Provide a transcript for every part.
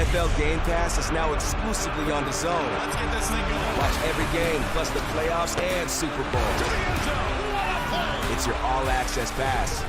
NFL Game Pass is now exclusively on DAZN. Let's get this thing going. Watch every game, plus the playoffs and Super Bowl. To the end zone. What a play. It's your all-access pass.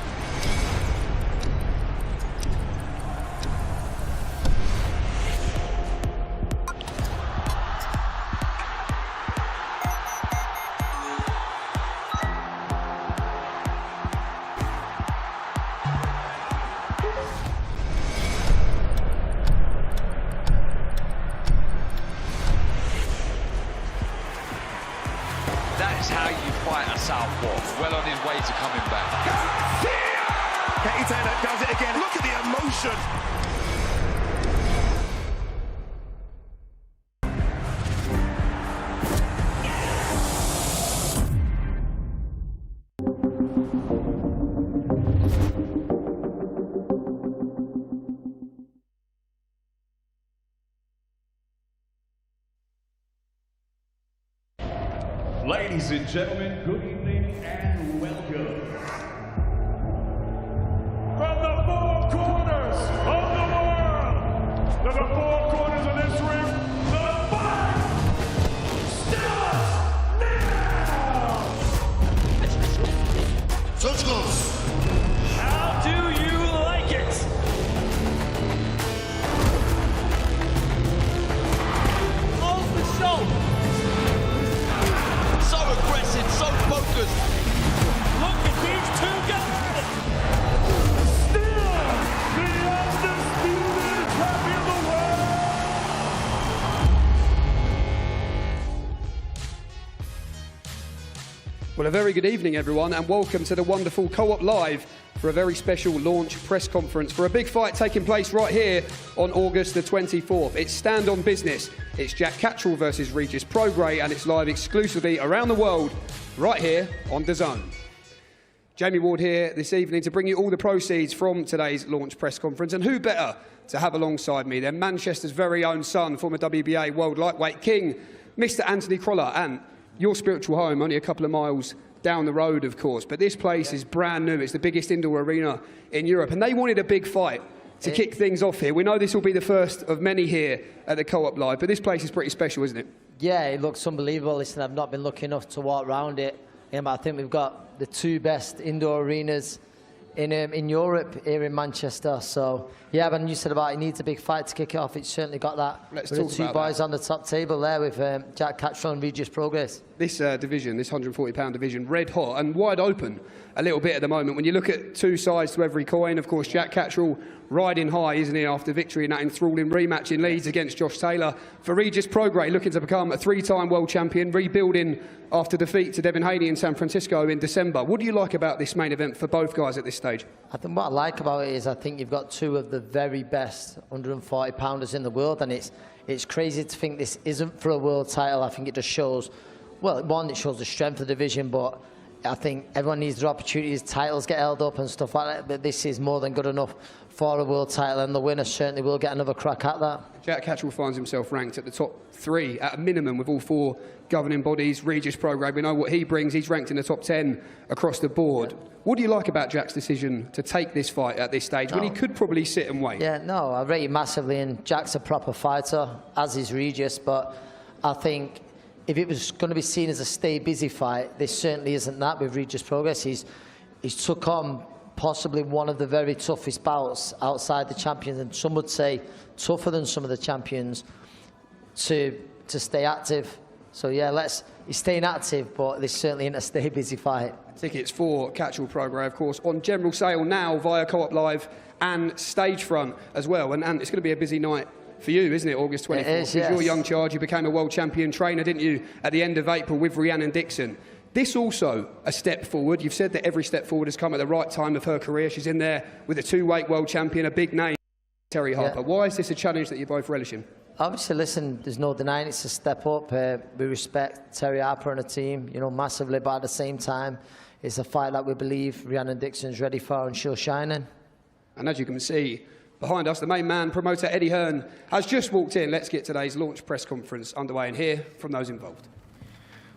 That is how you fight a southpaw. Well on his way to coming back. Catterall does it again. Look at the emotion. Ladies and gentlemen, good evening and welcome. From the four corners of the world, to the four corners of this ring, the fight starts now! How do you like it? Off the shoulder. So aggressive, so focused. Look at these two guys! Still the undisputed champion of the world! Well, a very good evening, everyone, and welcome to the wonderful Co-op Live for a very special launch press conference for a big fight taking place right here on August the 24th. It's Stand on Business. It's Jack Catterall versus Regis Prograis, and it's live exclusively around the world right here on DAZN. Jamie Ward here this evening to bring you all the proceeds from today's launch press conference, and who better to have alongside me than Manchester's very own son, former WBA World Lightweight King, Mr. Anthony Crolla, and your spiritual home, only a couple of miles down the road, of course. But this place is brand new. It's the biggest indoor arena in Europe, and they wanted a big fight to kick things off here. We know this will be the first of many here at the Co-op Live, but this place is pretty special, isn't it? Yeah, it looks unbelievable. Listen, I've not been lucky enough to walk around it, but I think we've got the two best indoor arenas in Europe here in Manchester. So yeah, when you said about it needs a big fight to kick it off, it's certainly got that. Let's with talk the two about boys that on the top table there with Jack Catterall and Regis Prograis. This division, this 140-pound division, red hot and wide open a little bit at the moment. When you look at two sides to every coin, of course, Jack Catterall riding high, isn't he, after victory in that enthralling rematch in Leeds against Josh Taylor. For Regis Prograis, looking to become a three-time world champion, rebuilding after defeat to Devin Haney in San Francisco in December. What do you like about this main event for both guys at this stage? I think what I like about it is I think you've got two of the very best 140-pounders in the world, and it's crazy to think this isn't for a world title. I think it just shows, well, one, it shows the strength of the division, but I think everyone needs their opportunities. Titles get held up and stuff like that, but this is more than good enough for a world title, and the winner certainly will get another crack at that. Jack Catterall finds himself ranked at the top three at a minimum with all four governing bodies. Regis Prograis, we know what he brings. He's ranked in the top 10 across the board. Yeah. What do you like about Jack's decision to take this fight at this stage when he could probably sit and wait? Yeah, no, I rate him massively, and Jack's a proper fighter, as is Regis, but I think if it was going to be seen as a stay busy fight, this certainly isn't that with Regis Prograis. He's took on possibly one of the very toughest bouts outside the champions, and some would say tougher than some of the champions to stay active. So yeah, he's staying active, but this certainly isn't a stay busy fight. Tickets for Catterall Prograis, of course, on general sale now via Co-op Live and Stagefront as well. And it's going to be a busy night for you, isn't it, August 24th? It is, yes. Your young charge, you became a world champion trainer, didn't you, at the end of April with Rhiannon Dixon. This also a step forward. You've said that every step forward has come at the right time of her career. She's in there with a two-weight world champion, a big name, Terry Harper. Yeah. Why is this a challenge that you're both relishing? Obviously, listen, there's no denying it's a step up. We respect Terry Harper and the team, massively, but at the same time, it's a fight that we believe Rhiannon Dixon's ready for, and she'll shine in. And as you can see behind us, the main man, promoter Eddie Hearn, has just walked in. Let's get today's launch press conference underway and hear from those involved.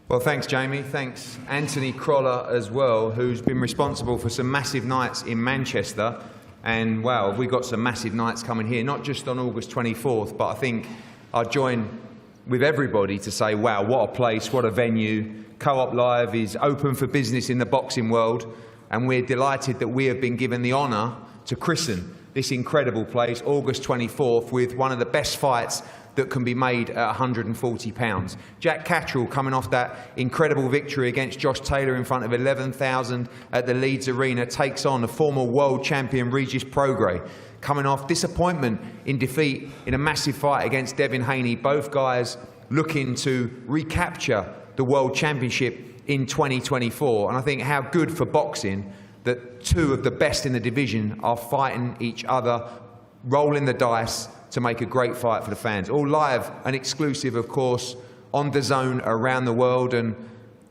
Well, thanks, Jamie. Thanks, Anthony Crolla, as well, who's been responsible for some massive nights in Manchester. And wow, we've got some massive nights coming here, not just on August 24th, but I think I'd join with everybody to say, wow, what a place, what a venue. Co-op Live is open for business in the boxing world, and we're delighted that we have been given the honour to christen this incredible place, August 24th, with one of the best fights that can be made at 140 pounds. Jack Catterall, coming off that incredible victory against Josh Taylor in front of 11,000 at the Leeds Arena, takes on the former world champion Regis Prograis, coming off disappointment in defeat in a massive fight against Devin Haney. Both guys looking to recapture the world championship in 2024. And I think how good for boxing that two of the best in the division are fighting each other, rolling the dice to make a great fight for the fans. All live and exclusive, of course, on DAZN around the world. And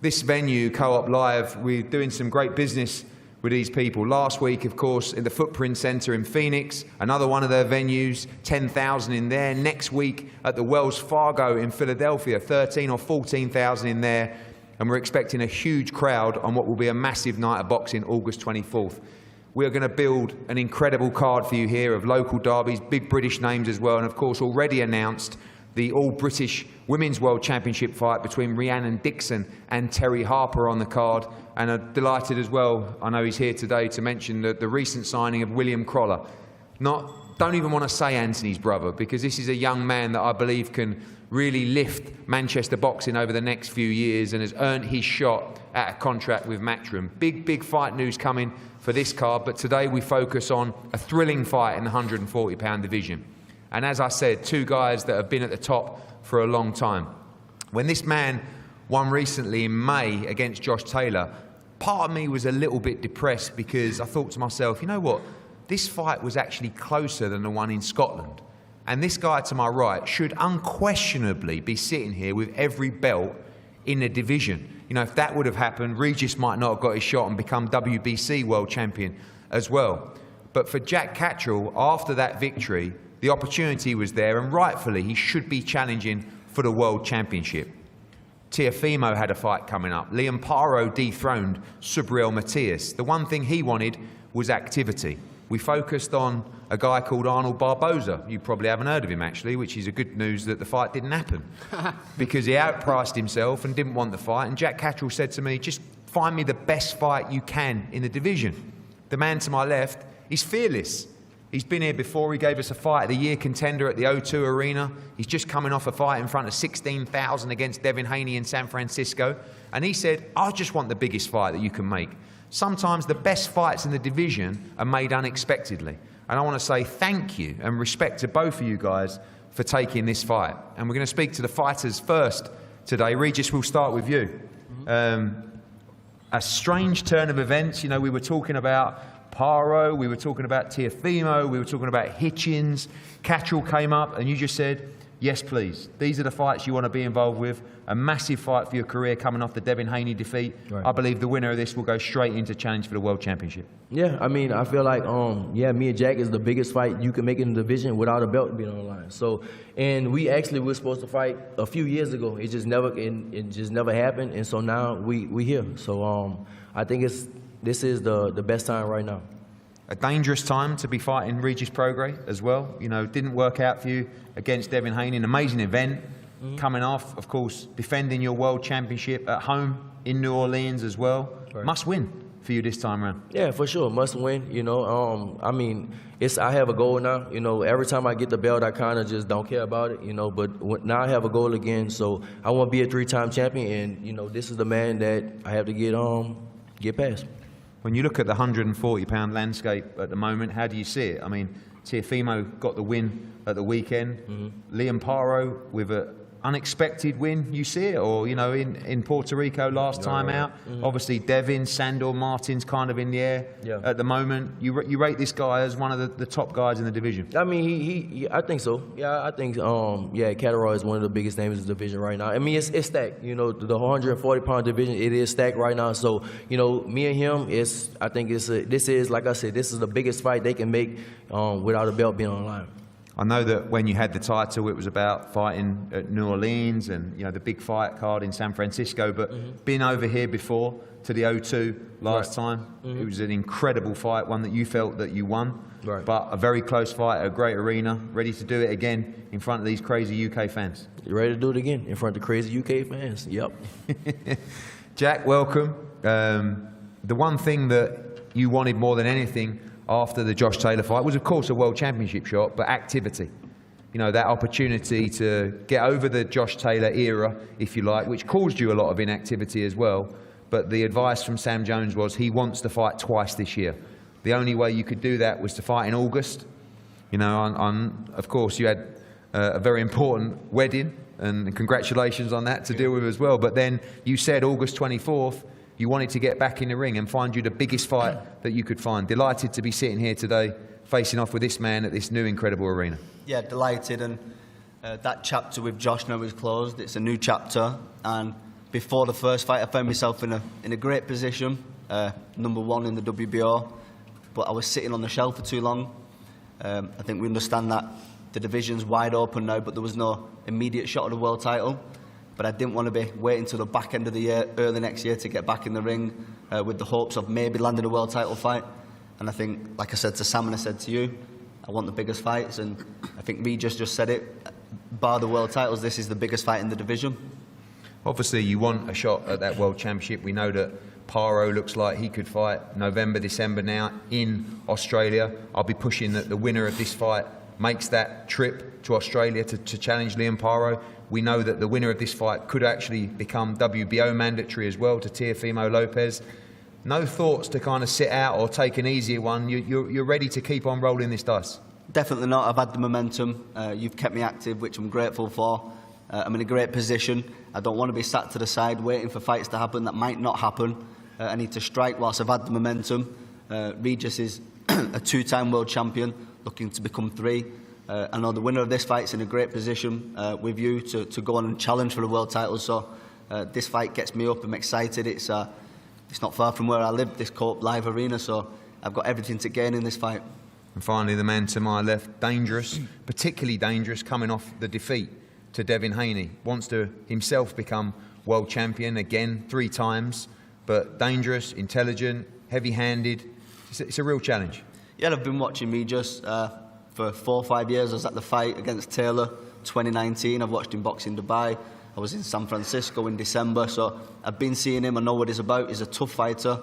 this venue, Co-op Live, we're doing some great business with these people. Last week, of course, in the Footprint Centre in Phoenix, another one of their venues, 10,000 in there. Next week at the Wells Fargo in Philadelphia, 13 or 14,000 in there. And we're expecting a huge crowd on what will be a massive night of boxing, August 24th. We're going to build an incredible card for you here of local derbies, big British names as well, and of course already announced the all-British Women's World Championship fight between Rhiannon Dixon and Terry Harper on the card. And I'm delighted as well, I know he's here today, to mention the recent signing of William Croller. Don't even want to say Anthony's brother, because this is a young man that I believe can really lift Manchester boxing over the next few years and has earned his shot at a contract with Matchroom. Big fight news coming for this card, but today we focus on a thrilling fight in the 140-pound division. And as I said, two guys that have been at the top for a long time. When this man won recently in May against Josh Taylor, part of me was a little bit depressed, because I thought to myself, you know what? This fight was actually closer than the one in Scotland. And this guy to my right should unquestionably be sitting here with every belt in the division. You know, if that would have happened, Regis might not have got his shot and become WBC world champion as well. But for Jack Catterall, after that victory, the opportunity was there, and rightfully he should be challenging for the world championship. Teofimo had a fight coming up. Liam Paro dethroned Subriel Matias. The one thing he wanted was activity. We focused on a guy called Arnold Barboza. You probably haven't heard of him, actually, which is a good news that the fight didn't happen because he outpriced himself and didn't want the fight. And Jack Catterall said to me, just find me the best fight you can in the division. The man to my left, he's fearless. He's been here before. He gave us a fight of the year contender at the O2 Arena. He's just coming off a fight in front of 16,000 against Devin Haney in San Francisco. And he said, I just want the biggest fight that you can make. Sometimes the best fights in the division are made unexpectedly. And I want to say thank you and respect to both of you guys for taking this fight. And we're going to speak to the fighters first today. Regis, we'll start with you. A strange turn of events. You know, we were talking about Paro, we were talking about Teofimo, we were talking about Hitchins. Catterall came up and you just said, yes, please. These are the fights you want to be involved with. A massive fight for your career coming off the Devin Haney defeat. Right. I believe the winner of this will go straight into challenge for the World Championship. Yeah, I mean, I feel like, yeah, me and Jack is the biggest fight you can make in the division without a belt being on the line. So, and we actually were supposed to fight a few years ago. It just never happened. And so now we here. So I think this is the best time right now. A dangerous time to be fighting Regis Prograis as well. You know, didn't work out for you against Devin Haney. An amazing event. Coming off, of course, defending your world championship at home in New Orleans as well. Right. Must win for you this time around. Yeah, for sure, must win. You know, I mean, I have a goal now. You know, every time I get the belt, I kind of just don't care about it. You know, but now I have a goal again. So I want to be a 3-time champion, and you know, this is the man that I have to get past. When you look at the 140-pound landscape at the moment, how do you see it? I mean, Teofimo got the win at the weekend. Liam Paro with an unexpected win, you see it? Or, you know, in Puerto Rico last time out. Obviously, Devin, Sandor, Martin's kind of in the air at the moment. You rate this guy as one of the top guys in the division? I mean, I think so. Yeah, I think, yeah, Catterall is one of the biggest names in the division right now. I mean, it's stacked. You know, the 140-pound division, it is stacked right now. So, you know, me and him, I think this is, like I said, this is the biggest fight they can make without a belt being on the line. I know that when you had the title, it was about fighting at New Orleans and, you know, the big fight card in San Francisco, but being over here before to the O2 last time, it was an incredible fight, one that you felt that you won. Right. But a very close fight, a great arena, ready to do it again in front of these crazy UK fans. You ready to do it again in front of the crazy UK fans? Yep. Jack, welcome. The one thing that you wanted more than anything after the Josh Taylor fight was, of course, a World Championship shot, but activity. You know, that opportunity to get over the Josh Taylor era, if you like, which caused you a lot of inactivity as well. But the advice from Sam Jones was he wants to fight twice this year. The only way you could do that was to fight in August. You know, of course, you had a very important wedding, and congratulations on that to deal with as well. But then you said August 24th, you wanted to get back in the ring and find you the biggest fight that you could find. Delighted to be sitting here today, facing off with this man at this new incredible arena. Yeah, delighted, and that chapter with Josh now is closed. It's a new chapter, and before the first fight, I found myself in a great position, #1 in the WBO, but I was sitting on the shelf for too long. I think we understand that the division's wide open now, but there was no immediate shot at the world title. But I didn't want to be waiting till the back end of the year, early next year, to get back in the ring with the hopes of maybe landing a world title fight. And I think, like I said to Sam and I said to you, I want the biggest fights, and I think Regis just said it. Bar the world titles, this is the biggest fight in the division. Obviously, you want a shot at that World Championship. We know that Paro looks like he could fight November, December now in Australia. I'll be pushing that the winner of this fight makes that trip to Australia to challenge Liam Paro. We know that the winner of this fight could actually become WBO mandatory as well to Teofimo Lopez. No thoughts to kind of sit out or take an easier one? You're ready to keep on rolling this dice? Definitely not. I've had the momentum. You've kept me active, which I'm grateful for. I'm in a great position. I don't want to be sat to the side waiting for fights to happen that might not happen. I need to strike whilst I've had the momentum. Regis is a two-time world champion, looking to become 3. I know the winner of this fight's in a great position with you to go on and challenge for the world title. So this fight gets me up. I'm excited. It's not far from where I live, this Co-op Live arena, so I've got everything to gain in this fight. And finally, the man to my left, dangerous, particularly dangerous, coming off the defeat to Devin Haney. Wants to himself become world champion again 3 times, but dangerous, intelligent, heavy-handed. It's a real challenge. Yeah, I've been watching Regis for 4 or 5 years. I was at the fight against Taylor 2019. I've watched him box in Dubai. I was in San Francisco in December, so I've been seeing him. I know what he's about. He's a tough fighter,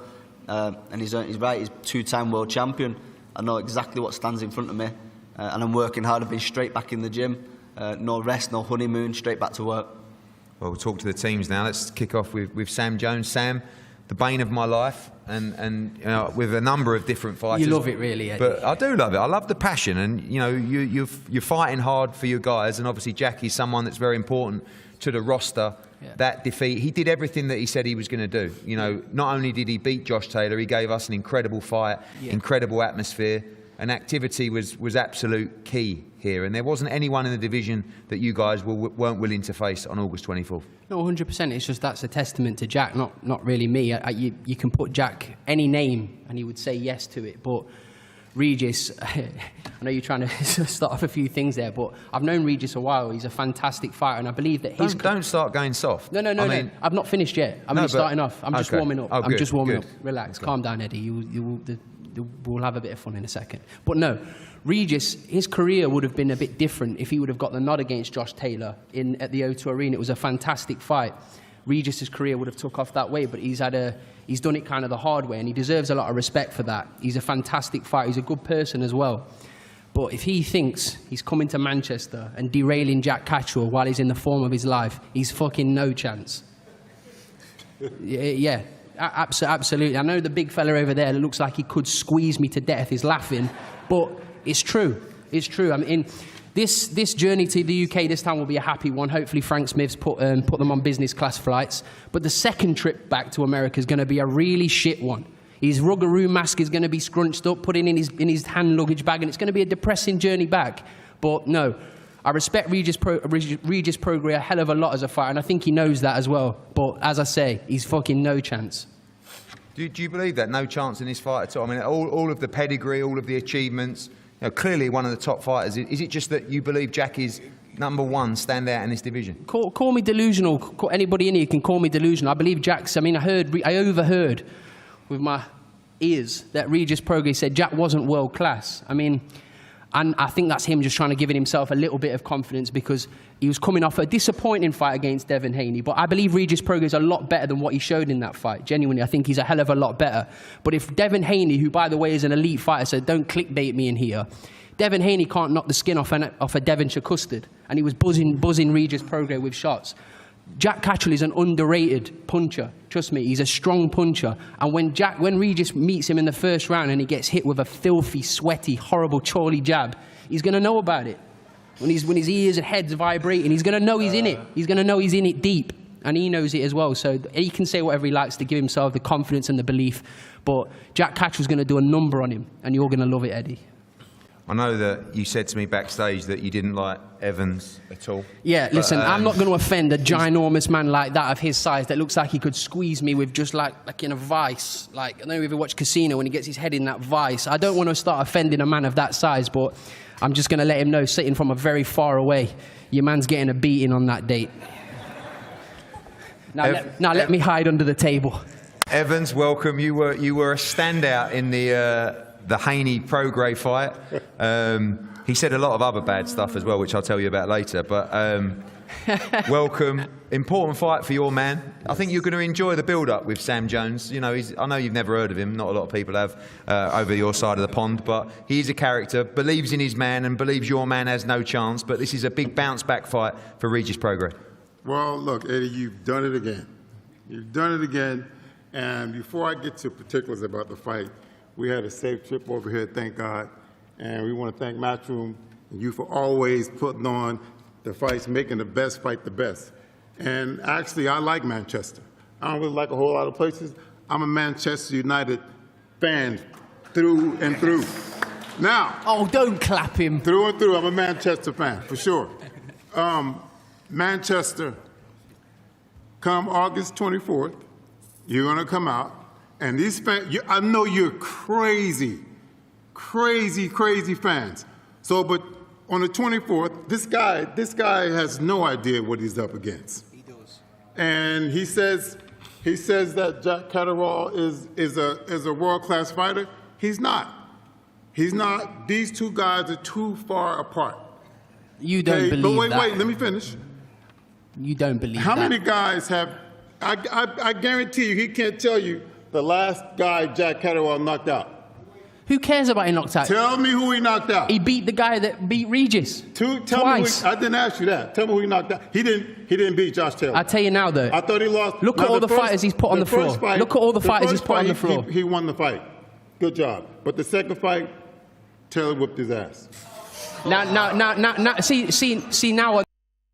and he's right. He's 2-time world champion. I know exactly what stands in front of me, and I'm working hard. I've been straight back in the gym. No rest, no honeymoon, straight back to work. Well, we'll talk to the teams now. Let's kick off with Sam Jones. Sam, the bane of my life, and you know, with a number of different fighters. You love it, really, Eddie. But I do love it. I love the passion, and you know, you're fighting hard for your guys, and obviously Jackie's someone that's very important to the roster. Yeah. That defeat, he did everything that he said he was going to do. You know, not only did he beat Josh Taylor, he gave us an incredible fight, incredible atmosphere, and activity was absolute key here. And there wasn't anyone in the division that you guys weren't willing to face on August 24th. No, 100%. It's just that's a testament to Jack, not really me. You can put Jack any name and he would say yes to it. But Regis, I know you're trying to start off a few things there, but I've known Regis a while. He's a fantastic fighter, and I believe that his... Don't start going soft. No. I've not finished yet. I'm only starting off. I'm just warming up. Oh, I'm just warming up. Good. Relax. Okay. Calm down, Eddie. We'll have a bit of fun in a second. But no, Regis, his career would have been a bit different if he would have got the nod against Josh Taylor at the O2 Arena. It was a fantastic fight. Regis's career would have took off that way, but he's done it kind of the hard way, and he deserves a lot of respect for that. He's a fantastic fighter. He's a good person as well. But if he thinks he's coming to Manchester and derailing Jack Catterall while he's in the form of his life, he's fucking no chance. Yeah. Absolutely. I know the big fella over there that looks like he could squeeze me to death is laughing, but it's true. It's true. I mean, this journey to the UK this time will be a happy one. Hopefully Frank Smith's put them on business class flights. But the second trip back to America is going to be a really shit one. His Ruggaroo mask is going to be scrunched up, put in his hand luggage bag, and it's going to be a depressing journey back. But no, I respect Regis Prograis a hell of a lot as a fighter, and I think he knows that as well. But as I say, he's fucking no chance. Do you believe that? No chance in this fight at all? I mean, all of the pedigree, all of the achievements, you know, clearly one of the top fighters. Is it just that you believe Jack is #1 standout in this division? Call me delusional. Anybody in here can call me delusional. I believe Jack's. I mean, I overheard with my ears that Regis Prograis said Jack wasn't world class. I mean, and I think that's him just trying to give himself a little bit of confidence because he was coming off a disappointing fight against Devin Haney. But I believe Regis Prograis is a lot better than what he showed in that fight. Genuinely, I think he's a hell of a lot better. But if Devin Haney, who by the way is an elite fighter, so don't clickbait me in here, Devin Haney can't knock the skin off a Devonshire custard. And he was buzzing Regis Prograis with shots. Jack Catterall is an underrated puncher. Trust me, he's a strong puncher. And when Regis meets him in the first round and he gets hit with a filthy, sweaty, horrible Chorley jab, he's going to know about it. When his ears and head's vibrating, he's going to know he's in it. He's going to know he's in it deep. And he knows it as well. So he can say whatever he likes to give himself the confidence and the belief. But Jack Catterall's going to do a number on him. And you're going to love it, Eddie. I know that you said to me backstage that you didn't like Evans at all. Yeah, listen, I'm not going to offend a ginormous man like that of his size that looks like he could squeeze me with just like in a vice. Like, I don't know if you ever watch Casino when he gets his head in that vice. I don't want to start offending a man of that size, but I'm just going to let him know, sitting from a very far away, your man's getting a beating on that date. Now let me hide under the table. Evans, welcome. You were a standout in the Haney Prograis fight. He said a lot of other bad stuff as well, which I'll tell you about later. But welcome. Important fight for your man. I think you're going to enjoy the build-up with Sam Jones. You know, I know you've never heard of him. Not a lot of people have over your side of the pond. But he's a character, believes in his man, and believes your man has no chance. But this is a big bounce-back fight for Regis Prograis. Well, look, Eddie, you've done it again. You've done it again. And before I get to particulars about the fight, we had a safe trip over here, thank God. And we want to thank Matchroom and you for always putting on the fights, making the best fight the best. And actually, I like Manchester. I don't really like a whole lot of places. I'm a Manchester United fan through and through. Now. Oh, don't clap him. Through and through, I'm a Manchester fan, for sure. Manchester, come August 24th, you're going to come out. And these fans, I know you're crazy fans. So, but on the 24th, this guy has no idea what he's up against. He does. And he says that Jack Catterall is a world-class fighter. He's not. He's not. These two guys are too far apart. You don't believe that. But wait, let me finish. You don't believe that. How many guys have, I guarantee you, he can't tell you the last guy Jack Catterall knocked out. Who cares about he knocked out? Tell me who he knocked out. He beat the guy that beat Regis. Twice. I didn't ask you that. Tell me who he knocked out. He didn't beat Josh Taylor. I'll tell you now, though. I thought he lost. Look at all the fighters he's put on the floor. Look at all the fighters he's put on the floor. He won the fight. Good job. But the second fight, Taylor whipped his ass. Now, see now.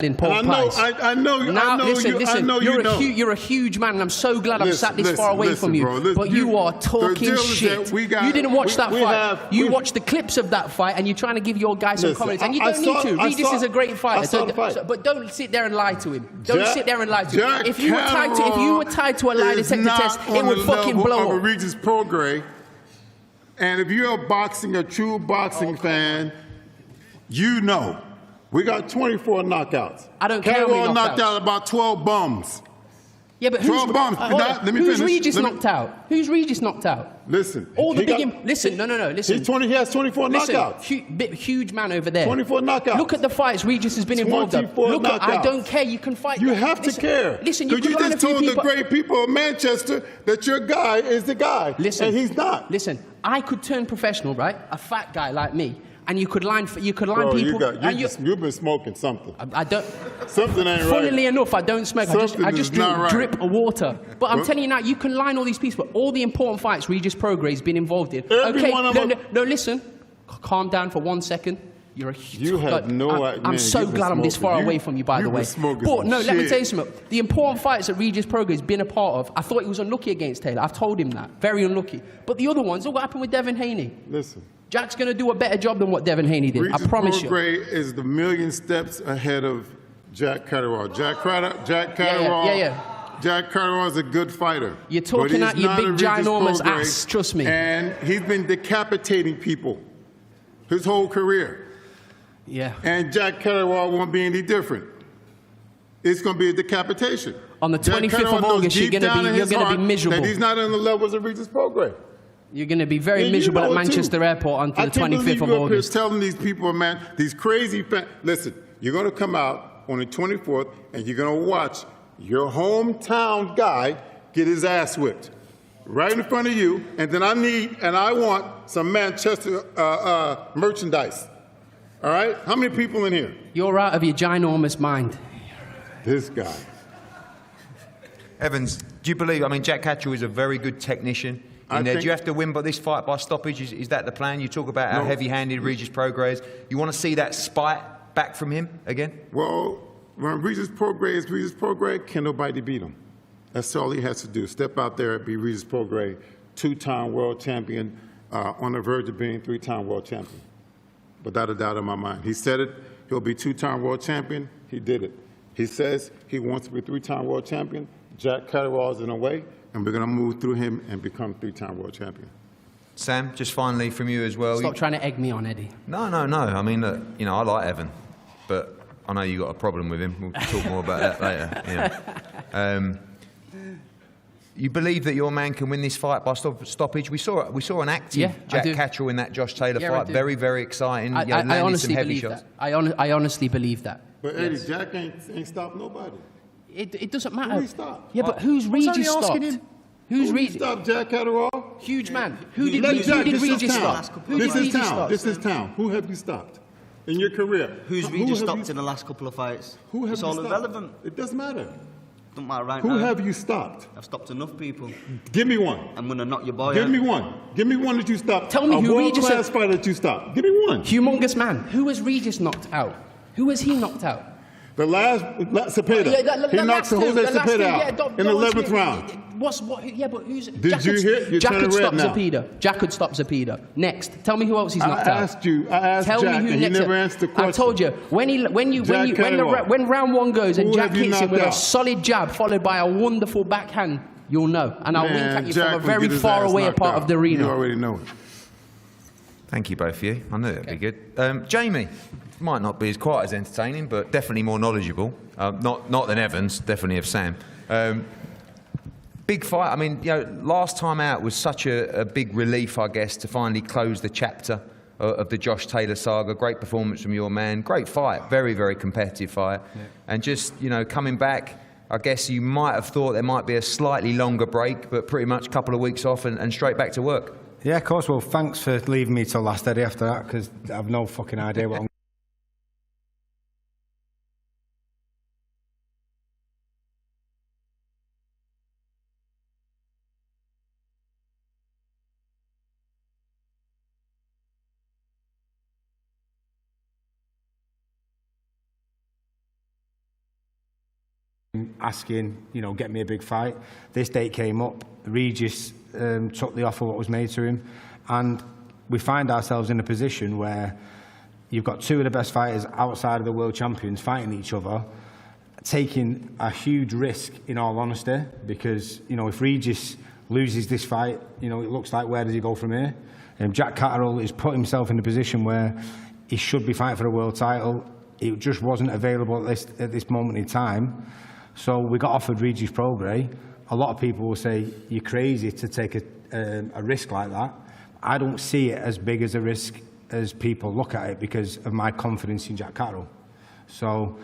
In Paul Price. I know. Listen. You're a huge man, and I'm so glad I'm sat this far away from you. Bro, but you are talking shit. You didn't watch that fight. You watched the clips of that fight, and you're trying to give your guy some comments, and you don't need to. Regis is a great fighter, but don't sit there and lie to him. Don't sit there and lie to him. If you were tied to a lie detector test, it would fucking blow up. Regis Prograis, and if you're a true boxing fan, you know. We got 24 knockouts. I don't care how many knockouts. Knocked out about 12 bums. Yeah, but 12 bums. Let me who's finish. Regis knocked out? Who's Regis knocked out? Listen. Listen. Listen. He has 24 knockouts. Huge man over there. 24 knockouts. Look at the fights Regis has been involved in. I don't care. You can fight. You have to care. Listen, you just told the great people of Manchester that your guy is the guy. Listen. And he's not. Listen, I could turn professional, right? A fat guy like me. And you could line people. You've been smoking something. I don't. Something ain't right. Funnily enough, I don't smoke. I just drink drip of water. But I'm telling you now, you can line all these people. All the important fights Regis Prograis has been involved in. No, listen. Calm down for 1 second. You have no idea. I'm so glad I'm this far away from you, by the way. But no, let me tell you something. The important fights that Regis Prograis has been a part of, I thought he was unlucky against Taylor. I've told him that. Very unlucky. But the other ones, look what happened with Devin Haney. Listen. Jack's going to do a better job than what Devin Haney did. I promise you. Regis Prograis is the million steps ahead of Jack Catterall. Jack Catterall. Yeah. Jack Catterall is a good fighter. You're talking out your big ginormous ass, trust me. And he's been decapitating people his whole career. Yeah. And Jack Catterall won't be any different. It's going to be a decapitation. On the 25th of August, you're going to be miserable. That he's not on the levels of Regis Prograis. You're going to be very And miserable you know at it, Manchester too. Airport until the 25th of I can't believe you're up here August. telling these people, man, these crazy fans. Listen, you're going to come out on the 24th, and you're going to watch your hometown guy get his ass whipped right in front of you, and then I want some Manchester merchandise. All right? How many people in here? You're out of your ginormous mind. This guy. Evans, do you believe, I mean, Jack Catterall is a very good technician in there. Do you have to win by this fight by stoppage? Is that the plan? You talk about how heavy-handed Regis Prograis. You want to see that spite back from him again? Well, when Regis Prograis, can nobody beat him. That's all he has to do. Step out there and be Regis Prograis, 2-time world champion, on the verge of being 3-time world champion. Without a doubt in my mind. He said it, he'll be 2-time world champion. He did it. He says he wants to be 3-time world champion. Jack Catterall is in a way, and we're going to move through him and become 3-time world champion. Sam, just finally from you as well. Stop trying to egg me on, Eddie. No. I mean, you know, I like Evan, but I know you got a problem with him. We'll talk more about that later. Yeah. You believe that your man can win this fight by stoppage? We saw an active Jack Catterall in that Josh Taylor fight. Very, very exciting. I honestly believe that. I honestly believe that. But Eddie, Jack ain't stopped nobody. It doesn't matter. Who he stopped? Yeah, but who's Regis stopped? Who's Regis stopped? Jack Catterall? Huge man. Who did Regis stop? This is town. Who have you stopped in your career? Who's Regis stopped in the last couple of fights? Who have it's you all stopped? irrelevant. It doesn't matter. Don't matter right Who now. have you stopped? I've stopped enough people. Give me one. I'm going to knock your boy Give out. me one. Give me one that you stopped. Tell me who Regis... A world-class fighter that you stopped. Give me one. Humongous man. Who has Regis knocked out? Who has he knocked out? The last Cepeda. He knocks the Jose Cepeda out in the 11th round. But who's... Did you hear? You're Jack could stop now. Cepeda. Jack could stop Cepeda. Next. Tell me who else he's knocked out. I asked Jack, and he never answered the question. I told you, when round one goes and Jack hits it with a solid jab followed by a wonderful backhand, you'll know. And I'll wink at you from a very far away part of the arena. You already know it. Thank you both of you. I knew it'd be good. Jamie, might not be quite as entertaining, but definitely more knowledgeable. Not than Evans, definitely of Sam. Big fight. I mean, you know, last time out was such a big relief, I guess, to finally close the chapter of the Josh Taylor saga. Great performance from your man. Great fight. Very, very competitive fight. Yeah. And just, you know, coming back, I guess you might have thought there might be a slightly longer break, but pretty much a couple of weeks off and straight back to work. Yeah, of course. Well, thanks for leaving me till last, Eddie, after that, because I've no fucking idea what I'm... asking, you know, get me a big fight. This date came up. Regis took the offer what was made to him, and we find ourselves in a position where you've got two of the best fighters outside of the world champions fighting each other, taking a huge risk, in all honesty, because, you know, if Regis loses this fight, you know, it looks like where does he go from here? Jack Catterall has put himself in a position where he should be fighting for a world title. It just wasn't available at this moment in time. So we got offered Regis Prograis. A lot of people will say, you're crazy to take a risk like that. I don't see it as big as a risk as people look at it because of my confidence in Jack Catterall. So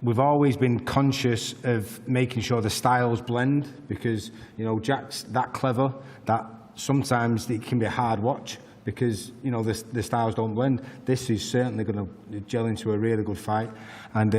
we've always been conscious of making sure the styles blend because, you know, Jack's that clever that sometimes it can be a hard watch because, you know, the styles don't blend. This is certainly going to gel into a really good fight. And,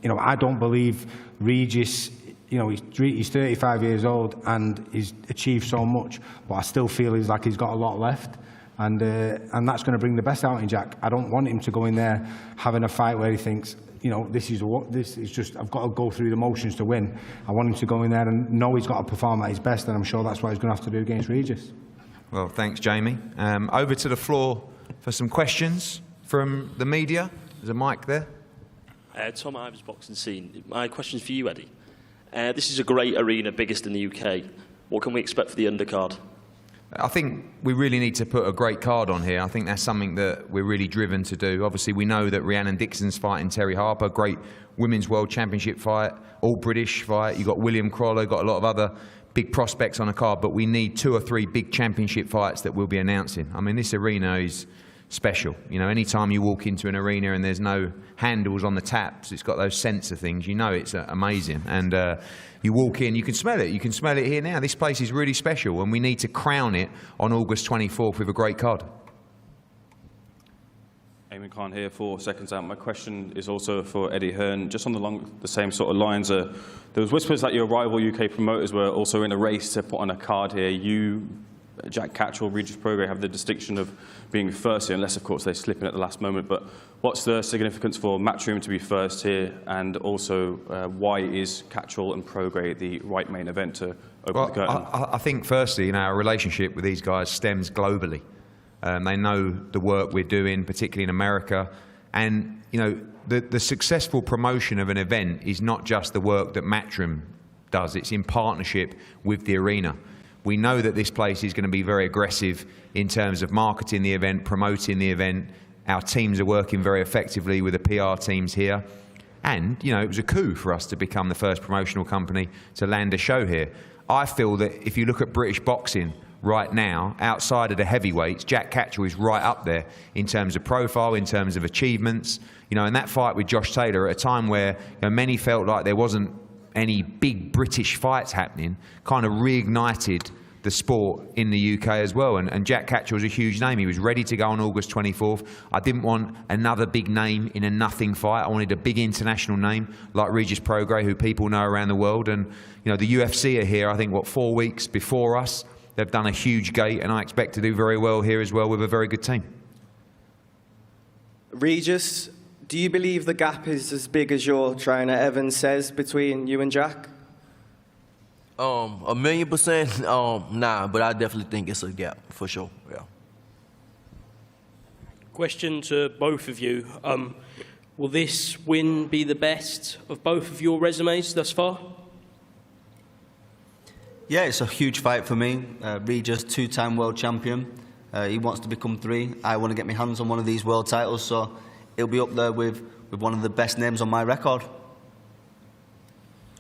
you know, I don't believe Regis, you know, he's 35 years old and he's achieved so much, but I still feel he's got a lot left. And that's going to bring the best out in Jack. I don't want him to go in there having a fight where he thinks, you know, this is just, I've got to go through the motions to win. I want him to go in there and know he's got to perform at his best, and I'm sure that's what he's going to have to do against Regis. Well, thanks, Jamie. Over to the floor for some questions from the media. There's a mic there. Tom Ivers, Boxing Scene. My question's for you, Eddie. This is a great arena, biggest in the UK. What can we expect for the undercard? I think we really need to put a great card on here. I think that's something that we're really driven to do. Obviously, we know that Rhiannon Dixon's fighting Terry Harper, great women's world championship fight, all British fight. You've got William Crawler, got a lot of other big prospects on the card, but we need 2 or 3 big championship fights that we'll be announcing. I mean, this arena is special. You know, anytime you walk into an arena and there's no handles on the taps, it's got those sensor things, you know it's amazing. And you walk in, you can smell it. You can smell it here now. This place is really special, and we need to crown it on August 24th with a great card. Eamon Khan here for Seconds Out. My question is also for Eddie Hearn, just on the same sort of lines. There was whispers that your rival UK promoters were also in a race to put on a card here. You, Jack Catterall, Regis Prograis have the distinction of being first here, unless of course they slip in at the last moment. But what's the significance for Matchroom to be first here, and also why is Catterall and Prograis the right main event to open the curtain? I think firstly, you know, our relationship with these guys stems globally. They know the work we're doing, particularly in America. And, you know, the successful promotion of an event is not just the work that Matchroom does. It's in partnership with the arena. We know that this place is going to be very aggressive in terms of marketing the event, promoting the event. Our teams are working very effectively with the PR teams here. And, you know, it was a coup for us to become the first promotional company to land a show here. I feel that if you look at British boxing right now, outside of the heavyweights, Jack Catterall is right up there in terms of profile, in terms of achievements. You know, in that fight with Josh Taylor at a time where, you know, many felt like there wasn't any big British fights happening, kind of reignited the sport in the UK as well. And Jack Catterall was a huge name. He was ready to go on August 24th. I didn't want another big name in a nothing fight. I wanted a big international name like Regis Prograis, who people know around the world. And, you know, the UFC are here, I think, 4 weeks before us. They've done a huge gate, and I expect to do very well here as well with a very good team. Regis, do you believe the gap is as big as your trainer Evan says between you and Jack? 1,000,000%, nah, but I definitely think it's a gap, for sure, yeah. Question to both of you. Will this win be the best of both of your resumes thus far? Yeah, it's a huge fight for me. Regis, 2-time world champion. He wants to become 3. I want to get my hands on one of these world titles, so he'll be up there with one of the best names on my record.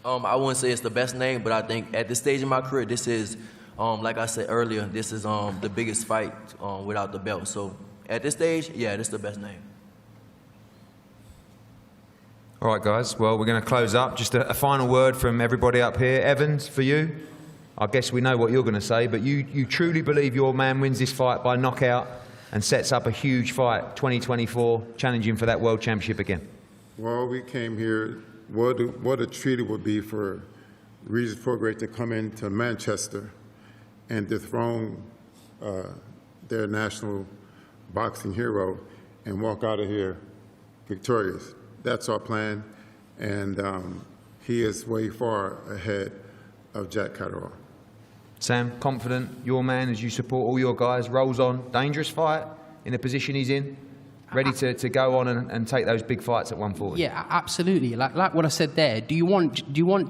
I wouldn't say it's the best name, but I think at this stage in my career, this is, like I said earlier, this is the biggest fight without the belt. So at this stage, yeah, this is the best name. All right, guys. Well, we're going to close up. Just a final word from everybody up here. Evans, for you. I guess we know what you're going to say, but you truly believe your man wins this fight by knockout and sets up a huge fight, 2024, challenging for that world championship again? Well, we came here, what a treat it would be for Regis Prograis to come into Manchester and dethrone their national boxing hero and walk out of here victorious. That's our plan, and he is way far ahead of Jack Catterall. Sam, confident, your man, as you support all your guys, rolls on, dangerous fight in the position he's in, ready to go on and take those big fights at 140. Yeah, absolutely. Like what I said there. Do you want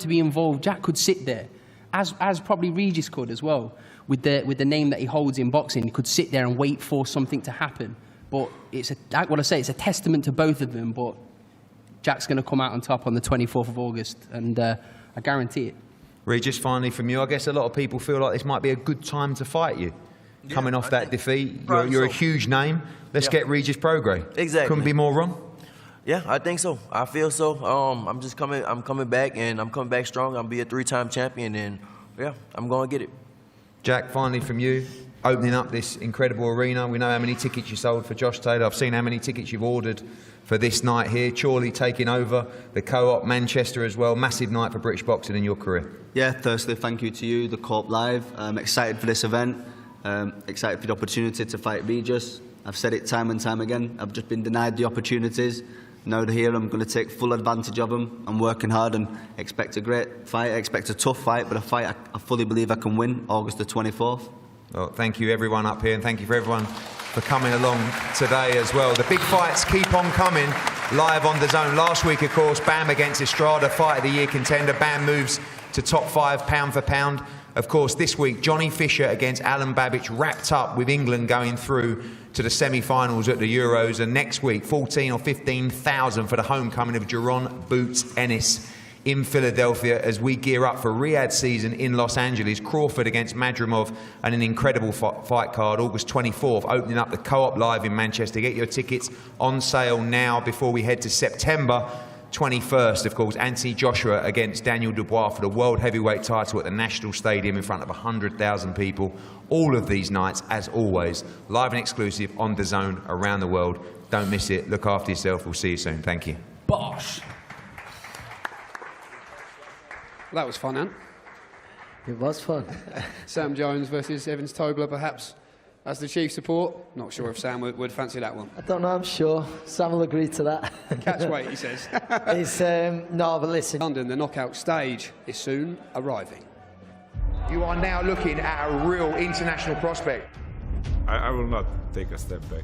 to be involved? Jack could sit there, as probably Regis could as well, with the name that he holds in boxing. He could sit there and wait for something to happen. But it's like what I say, it's a testament to both of them. But Jack's going to come out on top on the 24th of August, and I guarantee it. Regis, finally from you, I guess a lot of people feel like this might be a good time to fight you. Yeah, coming off that defeat, you're a huge name. Let's get Regis Prograis. Exactly. Couldn't be more wrong. Yeah, I think so. I feel so. I'm coming back, and I'm coming back strong. I'll be a 3-time champion, and yeah, I'm going to get it. Jack, finally from you, opening up this incredible arena. We know how many tickets you sold for Josh Taylor. I've seen how many tickets you've ordered for this night here. Chorley taking over the Co-op Manchester as well. Massive night for British boxing in your career. Yeah, firstly, thank you to you, the Co-op Live. I'm excited for this event. Excited for the opportunity to fight Regis. I've said it time and time again. I've just been denied the opportunities. Now they're here, I'm going to take full advantage of them. I'm working hard and expect a great fight. I expect a tough fight, but a fight I fully believe I can win August the 24th. Well, thank you everyone up here, and thank you for everyone for coming along today as well. The big fights keep on coming live on DAZN. Last week, of course, Bam against Estrada, Fight of the Year contender. Bam moves to top 5 pound for pound. Of course, this week, Johnny Fisher against Alan Babbage, wrapped up with England going through to the semi-finals at the Euros. And next week, 14 or 15,000 for the homecoming of Jerron Boots Ennis in Philadelphia as we gear up for Riyadh season in Los Angeles. Crawford against Madrimov, and an incredible fight card, August 24th, opening up the Co-op Live in Manchester. Get your tickets on sale now before we head to September 21st, of course. Anthony Joshua against Daniel Dubois for the World Heavyweight title at the National Stadium in front of 100,000 people. All of these nights, as always, live and exclusive on DAZN around the world. Don't miss it. Look after yourself. We'll see you soon. Thank you. Bosh. That was fun, Ant. It was fun. Sam Jones versus Evans Tobler, perhaps, as the chief support. Not sure if Sam would fancy that one. I don't know, I'm sure. Sam will agree to that. Catch weight, he says. It's, no, but listen. London, the knockout stage is soon arriving. You are now looking at a real international prospect. I will not take a step back.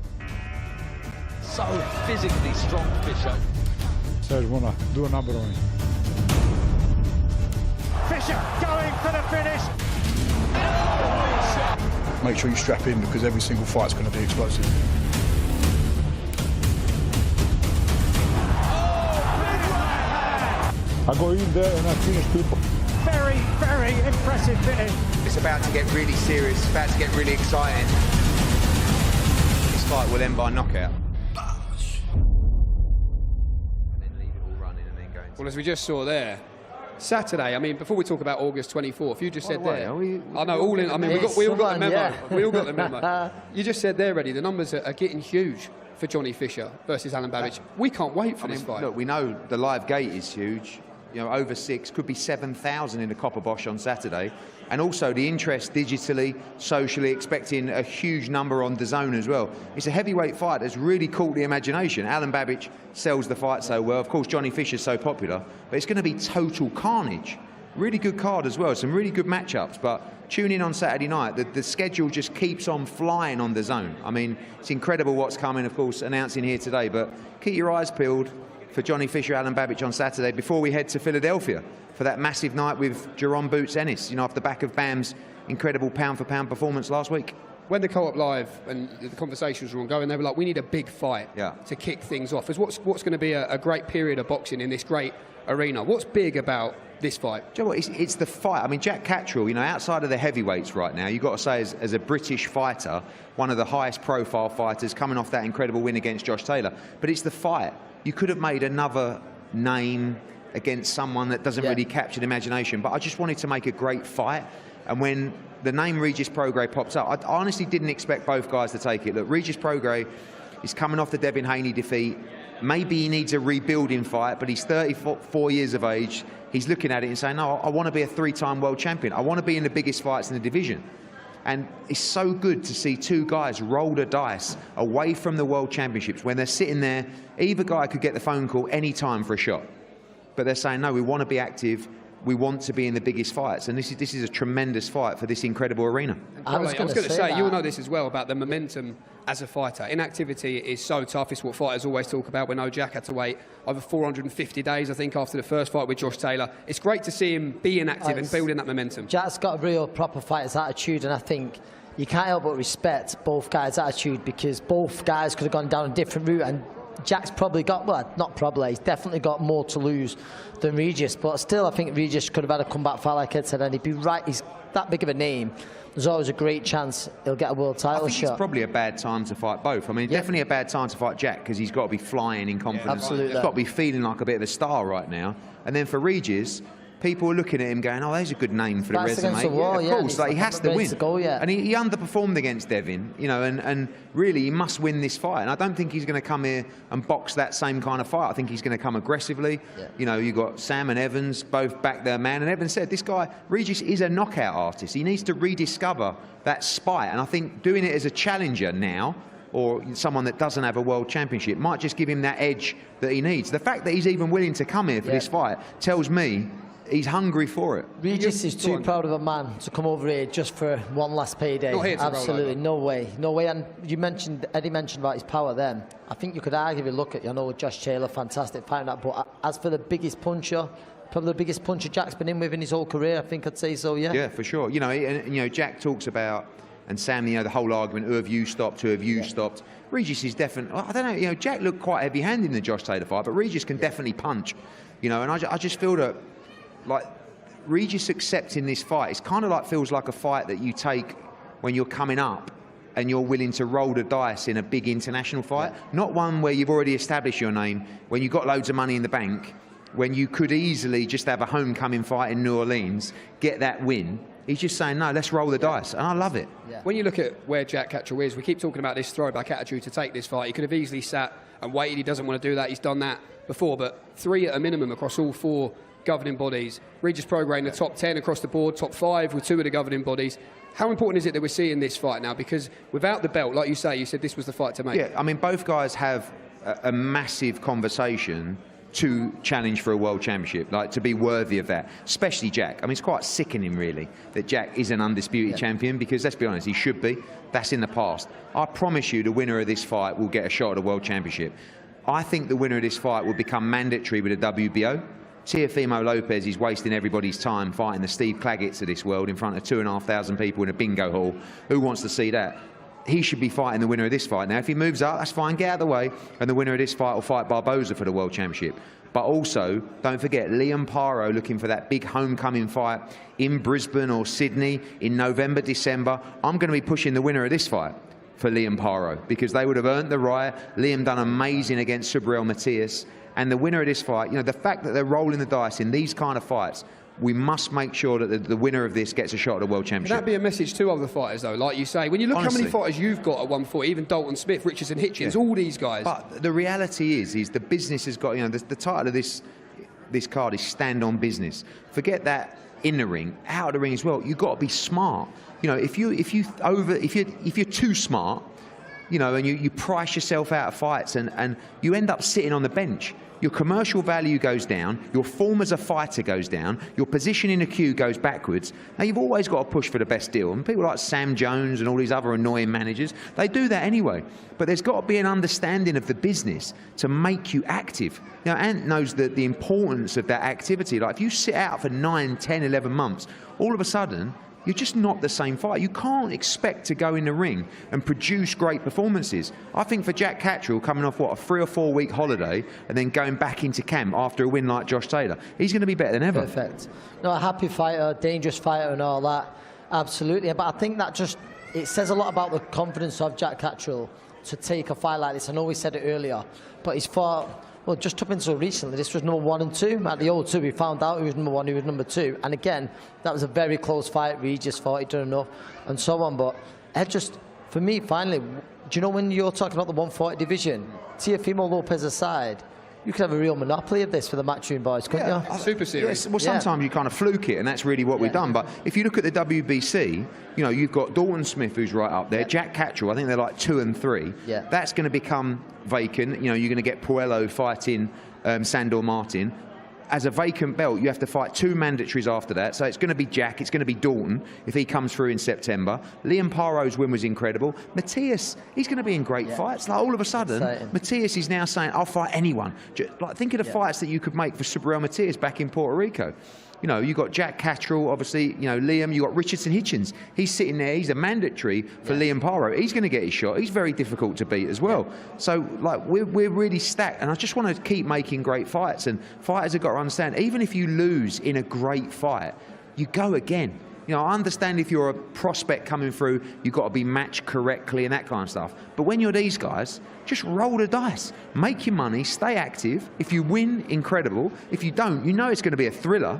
So physically strong, Fisher. So I want to do a number on him. Fisher going for the finish. Make sure you strap in because every single fight's going to be explosive. I go in there and I finish people. Very, very impressive finish. It's about to get really serious. It's about to get really exciting. This fight will end by knockout. Well, as we just saw there, Saturday, I mean, before we talk about August 24th, you just said there. I know, all in, I mean, we all got the memo. Yeah. We all got the memo. You just said there, Eddie, the numbers are getting huge for Johnny Fisher versus Alan Babbage. We can't wait for this fight. Look, we know the live gate is huge. You know, over 6, could be 7,000 in the Copper Bosch on Saturday. And also the interest digitally, socially, expecting a huge number on DAZN as well. It's a heavyweight fight that's really caught the imagination. Alan Babbage sells the fight so well. Of course, Johnny Fisher's so popular. But it's going to be total carnage. Really good card as well. Some really good matchups. But tune in on Saturday night. The schedule just keeps on flying on DAZN. I mean, it's incredible what's coming, of course, announcing here today. But keep your eyes peeled for Johnny Fisher, Alan Babbage on Saturday before we head to Philadelphia for that massive night with Jerome Boots Ennis, you know, off the back of Bam's incredible pound-for-pound performance last week. When the Co-op Live and the conversations were ongoing, they were like, we need a big fight to kick things off. What's going to be a great period of boxing in this great arena? What's big about this fight? Do you know what? It's the fight. I mean, Jack Catterall, you know, outside of the heavyweights right now, you've got to say, as a British fighter, one of the highest profile fighters coming off that incredible win against Josh Taylor. But it's the fight. You could have made another name against someone that doesn't really capture the imagination, but I just wanted to make a great fight. And when the name Regis Prograis pops up, I honestly didn't expect both guys to take it. Look, Regis Prograis is coming off the Devin Haney defeat. Maybe he needs a rebuilding fight, but he's 34 years of age. He's looking at it and saying, no, I want to be a 3-time world champion. I want to be in the biggest fights in the division. And it's so good to see two guys roll the dice away from the World Championships when they're sitting there. Either guy could get the phone call any time for a shot. But they're saying, no, we want to be active. We want to be in the biggest fights. And this is a tremendous fight for this incredible arena. I was going to say, you'll know this as well, about the momentum as a fighter. Inactivity is so tough. It's what fighters always talk about. We know Jack had to wait over 450 days, I think, after the first fight with Josh Taylor. It's great to see him being active and building that momentum. Jack's got a real proper fighter's attitude, and I think you can't help but respect both guys' attitude, because both guys could have gone down a different route, and Jack's probably got, well, not probably, he's definitely got more to lose than Regis, but still I think Regis could have had a comeback fight, like Ed said, and he'd be right. He's that big of a name. There's always a great chance he'll get a world title shot. It's probably a bad time to fight both. I mean, definitely a bad time to fight Jack, because he's got to be flying in confidence. Absolutely. He's got to be feeling like a bit of a star right now. And then for Regis, people are looking at him going, oh, there's a good name for the resume. The wall, of course, like, he has to win. And he underperformed against Devin, you know, and really he must win this fight. And I don't think he's going to come here and box that same kind of fight. I think he's going to come aggressively. You know, you've got Sam and Evans both back their man. And Evans said, this guy, Regis, is a knockout artist. He needs to rediscover that spite. And I think doing it as a challenger now, or someone that doesn't have a world championship, might just give him that edge that he needs. The fact that he's even willing to come here for this fight tells me he's hungry for it. Regis is too proud of a man to come over here just for one last payday. Absolutely, no way, no way. And Eddie mentioned about his power then. I think you could arguably look at, you know, Josh Taylor, fantastic fighting that. But as for the biggest puncher, probably the biggest puncher Jack's been in with in his whole career, I think I'd say so. Yeah, for sure. You know, Jack talks about, and Sam, you know, the whole argument, who have you stopped, who have you stopped. Regis is definitely, I don't know, you know, Jack looked quite heavy-handed in the Josh Taylor fight, but Regis can definitely punch, you know, and I just feel that like Regis accepting this fight, it's kind of like feels like a fight that you take when you're coming up and you're willing to roll the dice in a big international fight, not one where you've already established your name, when you've got loads of money in the bank, when you could easily just have a homecoming fight in New Orleans, get that win. He's just saying, no, let's roll the dice, and I love it. When you look at where Jack Catterall is, we keep talking about this throwback attitude to take this fight. He could have easily sat and waited. He doesn't want to do that. He's done that before, but 3 at a minimum across all 4 governing bodies. Regis Prograis in the top 10 across the board, top 5 with 2 of the governing bodies. How important is it that we're seeing this fight now? Because without the belt, like you say, you said this was the fight to make. Yeah, I mean, both guys have a massive conversation to challenge for a world championship, like to be worthy of that, especially Jack. I mean, it's quite sickening, really, that Jack is an undisputed champion, because let's be honest, he should be. That's in the past. I promise you the winner of this fight will get a shot at a world championship. I think the winner of this fight will become mandatory with the WBO. Teofimo Lopez is wasting everybody's time fighting the Steve Claggets of this world in front of 2,500 people in a bingo hall. Who wants to see that? He should be fighting the winner of this fight. Now, if he moves up, that's fine, get out of the way, and the winner of this fight will fight Barboza for the world championship. But also, don't forget, Liam Paro looking for that big homecoming fight in Brisbane or Sydney in November, December. I'm going to be pushing the winner of this fight for Liam Paro, because they would have earned the right. Liam done amazing against Subriel Matias. And the winner of this fight, you know, the fact that they're rolling the dice in these kind of fights, we must make sure that the winner of this gets a shot at the world championship. Would that be a message to other fighters, though? Like you say, when you look Honestly, how many fighters you've got at 140, even Dalton Smith, Richardson Hitchens, all these guys. But the reality is the business has got, you know, the title of this card is Stand on Business. Forget that in the ring, out of the ring as well. You've got to be smart. You know, if you're too smart, you know, and you price yourself out of fights and you end up sitting on the bench, your commercial value goes down, your form as a fighter goes down, your position in the queue goes backwards. Now, you've always got to push for the best deal. And people like Sam Jones and all these other annoying managers, they do that anyway. But there's got to be an understanding of the business to make you active. You know, Ant knows the importance of that activity. Like, if you sit out for 9, 10, 11 months, all of a sudden, you're just not the same fighter. You can't expect to go in the ring and produce great performances. I think for Jack Catterall, coming off, what, a 3 or 4 week holiday and then going back into camp after a win like Josh Taylor, he's going to be better than ever. Perfect. No, a happy fighter, dangerous fighter and all that. Absolutely. But I think that just, it says a lot about the confidence of Jack Catterall to take a fight like this. I know we said it earlier, but he's fought, well, just up until recently, this was number 1 and 2. At the O2, we found out who was number 1, who was number 2. And again, that was a very close fight. Regis fought, he'd done enough, and so on. But it just, for me, finally, do you know when you're talking about the 140 division, Teofimo Lopez aside, you could have a real monopoly of this for the Matchroom boys, couldn't you? Super serious. Yes, well, sometimes you kind of fluke it, and that's really what we've done. But if you look at the WBC, you know, you've got Dalton Smith, who's right up there, Jack Catterall, I think they're like 2 and 3. That's going to become vacant. You know, you're going to get Puello fighting Sandor Martin. As a vacant belt, you have to fight 2 mandatories after that. So it's going to be Jack, it's going to be Dalton if he comes through in September. Liam Paro's win was incredible. Matias, he's going to be in great fights. Like, all of a sudden, Matias is now saying, I'll fight anyone. Like, think of the fights that you could make for Subriel Matias back in Puerto Rico. You know, you've got Jack Catterall, obviously, you know, Liam, you've got Richardson Hitchens. He's sitting there, he's a mandatory for Liam Paro. He's going to get his shot. He's very difficult to beat as well. So, like, we're really stacked. And I just want to keep making great fights. And fighters have got to understand, even if you lose in a great fight, you go again. You know, I understand if you're a prospect coming through, you've got to be matched correctly and that kind of stuff. But when you're these guys, just roll the dice. Make your money, stay active. If you win, incredible. If you don't, you know it's going to be a thriller.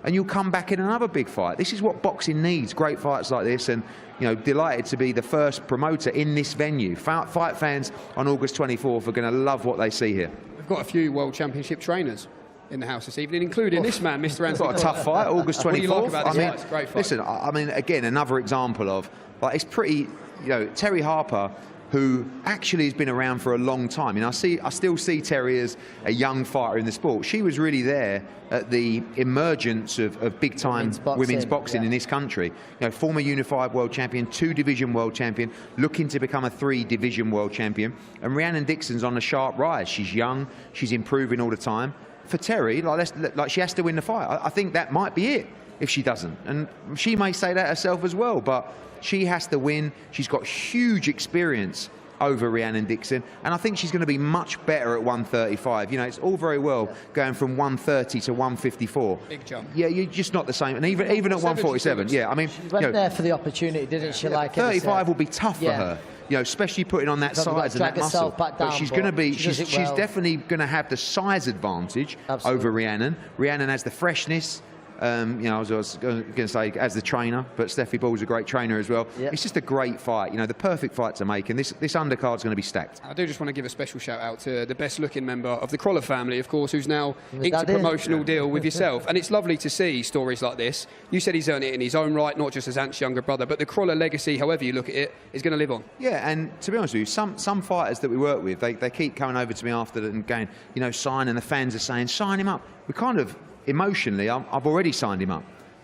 And you'll come back in another big fight. This is what boxing needs, great fights like this, and, you know, delighted to be the first promoter in this venue. Fight fans on August 24th are going to love what they see here. We've got a few World Championship trainers in the house this evening, including this man, Mr. Anthony. Got a tough fight, August 24th. What do you like about this fight? It's a great fight. Listen, I mean, again, another example of, like, it's pretty, you know, Terry Harper, who actually has been around for a long time. You know, I still see Terry as a young fighter in the sport. She was really there at the emergence of big-time women's boxing in this country. You know, former unified world champion, 2-division world champion, looking to become a 3-division world champion. And Rhiannon Dixon's on a sharp rise. She's young, she's improving all the time. For Terry, like she has to win the fight. I think that might be it if she doesn't. And she may say that herself as well, but she has to win. She's got huge experience over Rhiannon Dixon, and I think she's going to be much better at 135. You know, it's all very well going from 130 to 154. Big jump. Yeah, you're just not the same. And even at 147, yeah, I mean, She went there for the opportunity, didn't she? Like 35 will be tough for her. You know, especially putting on that size and that muscle. But she's going to be, she's definitely going to have the size advantage over Rhiannon. Rhiannon has the freshness. You know, I was going to say as the trainer, but Steffi Ball's a great trainer as well. It's just a great fight, you know, the perfect fight to make, and this undercard's going to be stacked. I do just want to give a special shout out to the best looking member of the Crawler family, of course, who's now inked a promotional deal with yourself. And it's lovely to see stories like this. You said he's earned it in his own right, not just as Ant's younger brother, but the Crawler legacy, however you look at it, is going to live on. Yeah, and to be honest with you, some fighters that we work with, they keep coming over to me after and going, you know, sign, and the fans are saying, sign him up. We kind of, emotionally, I've already signed him up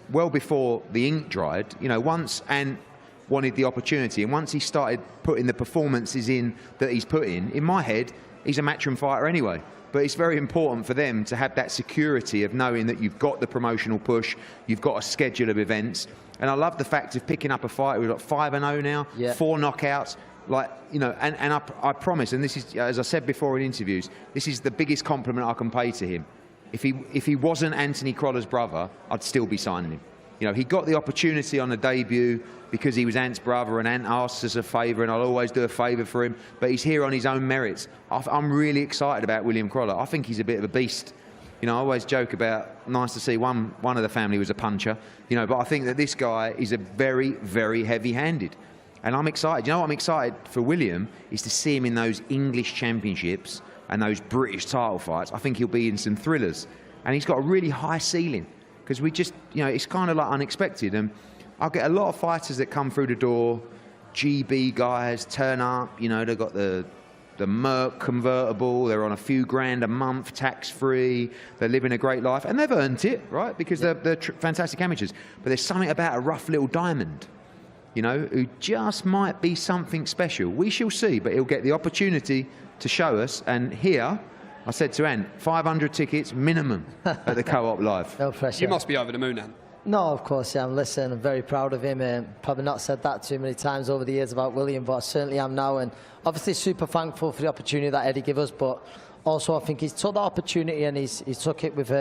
well before the ink dried. You know, once Ant wanted the opportunity, and once he started putting the performances in that he's put in my head, he's a matchroom fighter anyway. But it's very important for them to have that security of knowing that you've got the promotional push, you've got a schedule of events. And I love the fact of picking up a fight. We've got 5-0 now, 4 knockouts. Like, you know, and I promise, and this is, as I said before in interviews, this is the biggest compliment I can pay to him. If he wasn't Anthony Croller's brother, I'd still be signing him. You know, he got the opportunity on the debut because he was Ant's brother, and Ant asked us a favour, and I'll always do a favour for him. But he's here on his own merits. I'm really excited about William Crawler. I think he's a bit of a beast. You know, I always joke about nice to see one of the family was a puncher. You know, but I think that this guy is a very, very heavy-handed. And I'm excited. You know what I'm excited for William is to see him in those English championships and those British title fights. I think he'll be in some thrillers. And he's got a really high ceiling because we just, you know, it's kind of like unexpected. And I'll get a lot of fighters that come through the door, GB guys, turn up, you know, they've got the Merc convertible, they're on a few grand a month, tax-free, they're living a great life, and they've earned it, right? Because they're fantastic amateurs. But there's something about a rough little diamond, you know, who just might be something special. We shall see, but he'll get the opportunity to show us. And here, I said to Ant, 500 tickets minimum at the Co-op Live. No pressure. You must be over the moon, Ant. No, of course, yeah. Listen, I'm very proud of him. Probably not said that too many times over the years about William, but I certainly am now. And obviously super thankful for the opportunity that Eddie gave us, but also I think he's took the opportunity and he's took it with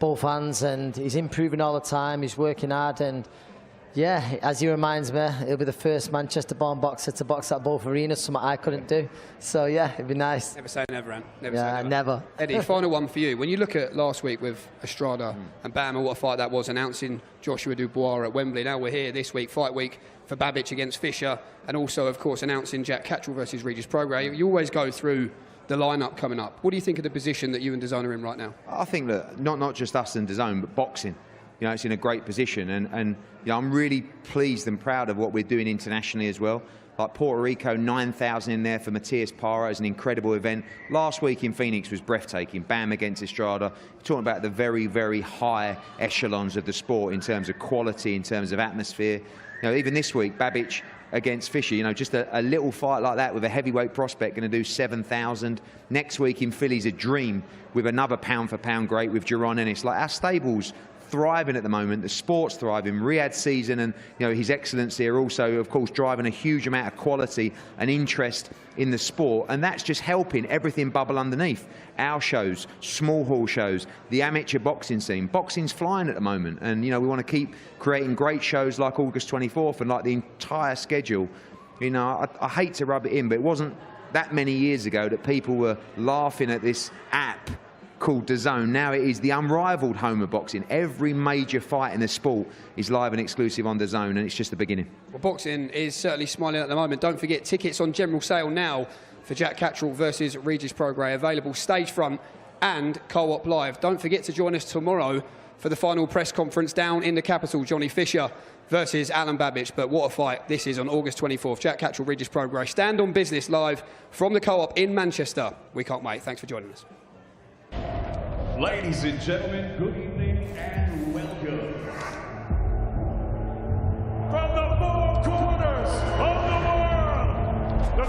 both hands, and he's improving all the time. He's working hard, and yeah, as he reminds me, he'll be the first Manchester-born boxer to box at both arenas, something I couldn't do. So yeah, it'd be nice. Never say never, Ant. Never say never. Never. Eddie, final one for you. When you look at last week with Estrada and Bama, what a fight that was, announcing Joshua Dubois at Wembley. Now we're here this week, fight week for Babic against Fisher, and also, of course, announcing Jack Catterall versus Regis Prograis. You always go through the lineup coming up. What do you think of the position that you and DAZN are in right now? I think that not just us and DAZN, but boxing. You know, it's in a great position, and you know, I'm really pleased and proud of what we're doing internationally as well. Like Puerto Rico, 9,000 in there for Matias Parra is an incredible event. Last week in Phoenix was breathtaking. Bam against Estrada. You're talking about the very, very high echelons of the sport in terms of quality, in terms of atmosphere. You know, even this week, Babic against Fisher, you know, just a little fight like that with a heavyweight prospect going to do 7,000. Next week in Philly's a dream with another pound-for-pound great with Jaron Ennis. Like, our stables thriving at the moment, the sport's thriving, Riyadh's season, and you know, his excellency are also, of course, driving a huge amount of quality and interest in the sport, and that's just helping everything bubble underneath. Our shows, small hall shows, the amateur boxing scene. Boxing's flying at the moment, and you know, we want to keep creating great shows like August 24th and like the entire schedule. You know, I hate to rub it in, but it wasn't that many years ago that people were laughing at this app called DAZN. Now it is the unrivaled home of boxing. Every major fight in the sport is live and exclusive on DAZN, and it's just the beginning. Well, boxing is certainly smiling at the moment. Don't forget, tickets on general sale now for Jack Catterall versus Regis Prograis, available stage front and Co-op Live. Don't forget to join us tomorrow for the final press conference down in the capital, Johnny Fisher versus Alan Babic. But what a fight this is on August 24th. Jack Catterall, Regis Prograis. Stand on business live from the Co-op in Manchester. We can't wait. Thanks for joining us. Ladies and gentlemen, good evening and welcome. From the four corners of the world, the